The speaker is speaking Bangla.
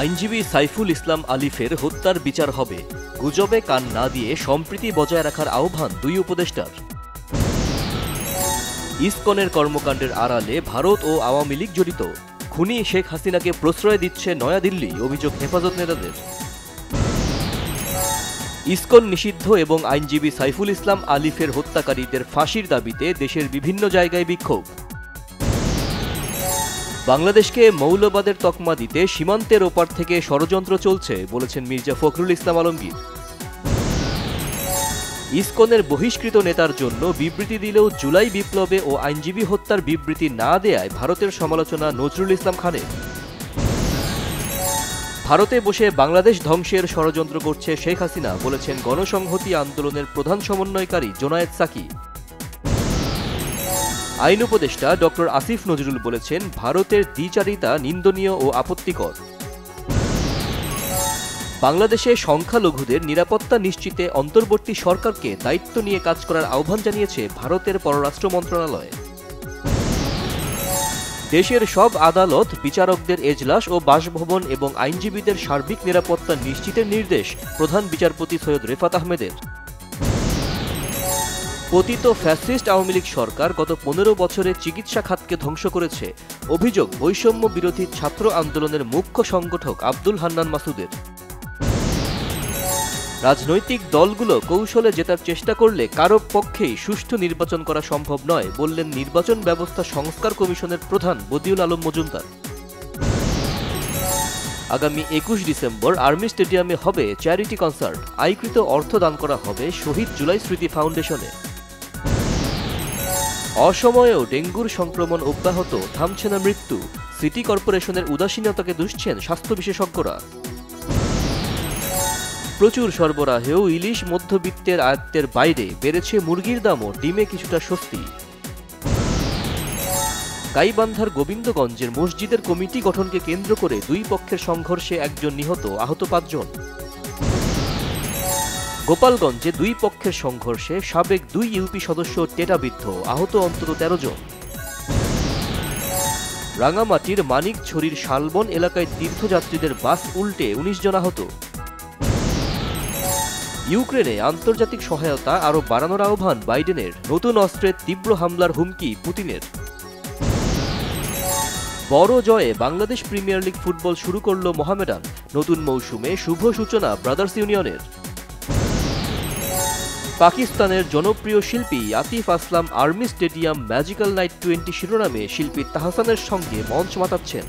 আইনজীবী সাইফুল ইসলাম আলিফের হত্যার বিচার হবে, গুজবে কান না দিয়ে সম্প্রীতি বজায় রাখার আহ্বান দুই উপদেষ্টার। ইসকনের কর্মকাণ্ডের আড়ালে ভারত ও আওয়ামী লীগ জড়িত, খুনি শেখ হাসিনাকে প্রশ্রয় দিচ্ছে নয়াদিল্লি, অভিযোগ হেফাজত নেতাদের। ইসকন নিষিদ্ধ এবং আইনজীবী সাইফুল ইসলাম আলিফের হত্যাকারীদের ফাঁসির দাবিতে দেশের বিভিন্ন জায়গায় বিক্ষোভ। বাংলাদেশকে মৌলবাদের তকমা দিতে সীমান্তের ওপার থেকে ষড়যন্ত্র চলছে বলেছেন মির্জা ফখরুল ইসলাম আলমগীর। ইসকনের বহিষ্কৃত নেতার জন্য বিবৃতি দিলেও জুলাই বিপ্লবে ও আইনজীবী হত্যার বিবৃতি না দেয়ায় ভারতের সমালোচনা নজরুল ইসলাম খানের। ভারতে বসে বাংলাদেশ ধ্বংসের ষড়যন্ত্র করছে শেখ হাসিনা বলেছেন গণসংহতি আন্দোলনের প্রধান সমন্বয়কারী জোনায়েদ সাকি। আইন উপদেষ্টা ডক্টর আসিফ নজরুল বলেছেন ভারতের দ্বিচারিতা নিন্দনীয় ও আপত্তিকর। বাংলাদেশে সংখ্যালঘুদের নিরাপত্তা নিশ্চিতে অন্তর্বর্তী সরকারকে দায়িত্ব নিয়ে কাজ করার আহ্বান জানিয়েছে ভারতের পররাষ্ট্র মন্ত্রণালয়। দেশের সব আদালত, বিচারকদের এজলাস ও বাসভবন এবং আইনজীবীদের সার্বিক নিরাপত্তা নিশ্চিতের নির্দেশ প্রধান বিচারপতি সৈয়দ রেফাত আহমেদের। পতিত ফ্যাসিস্ট আওয়ামী লীগ সরকার গত 15 বছরে চিকিৎসা খাতকে ধ্বংস করেছে, অভিযোগ বৈষম্য বিরোধী ছাত্র আন্দোলনের মুখ্য সংগঠক আব্দুল হান্নান মাসুদের। রাজনৈতিক দলগুলো কৌশলে জেতার চেষ্টা করলে কারো পক্ষেই সুষ্ঠু নির্বাচন করা সম্ভব নয় বললেন নির্বাচন ব্যবস্থা সংস্কার কমিশনের প্রধান বদিউল আলম মজুমদার। আগামী 21 ডিসেম্বর আর্মি স্টেডিয়ামে হবে চ্যারিটি কনসার্ট, আয়কৃত অর্থ দান করা হবে শহীদ জুলাই স্মৃতি ফাউন্ডেশনে। অসময়েও ডেঙ্গুর সংক্রমণ অব্যাহত, থামছে না মৃত্যু, সিটি কর্পোরেশনের উদাসীনতাকে দুষছেন স্বাস্থ্য বিশেষজ্ঞরা। প্রচুর সরবরাহেও ইলিশ মধ্যবিত্তের আয়ত্তের বাইরে, বেড়েছে মুরগির দামও, ডিমে কিছুটা স্বস্তি। গাইবান্ধার গোবিন্দগঞ্জের মসজিদের কমিটি গঠনকে কেন্দ্র করে দুই পক্ষের সংঘর্ষে একজন নিহত, আহত 5 জন। গোপালগঞ্জে দুই পক্ষের সংঘর্ষে সাবেক 2 ইউপি সদস্য টেটাবিদ্ধ, আহত অন্তত 13 জন। রাঙামাটির মানিকছড়ির শালবন এলাকায় তীর্থযাত্রীদের বাস উল্টে 19 জন আহত। ইউক্রেনে আন্তর্জাতিক সহায়তা আরও বাড়ানোর আহ্বান বাইডেনের, নতুন অস্ত্রের তীব্র হামলার হুমকি পুতিনের। বড় জয়ে বাংলাদেশ প্রিমিয়ার লিগ ফুটবল শুরু করল মোহামেডান, নতুন মৌসুমে শুভ সূচনা ব্রাদার্স ইউনিয়নের। পাকিস্তানের জনপ্রিয় শিল্পী আতিফ আসলাম আর্মি স্টেডিয়াম ম্যাজিক্যাল নাইট 20 শিরোনামে শিল্পী তাহসানের সঙ্গে মঞ্চ মাতাচ্ছেন।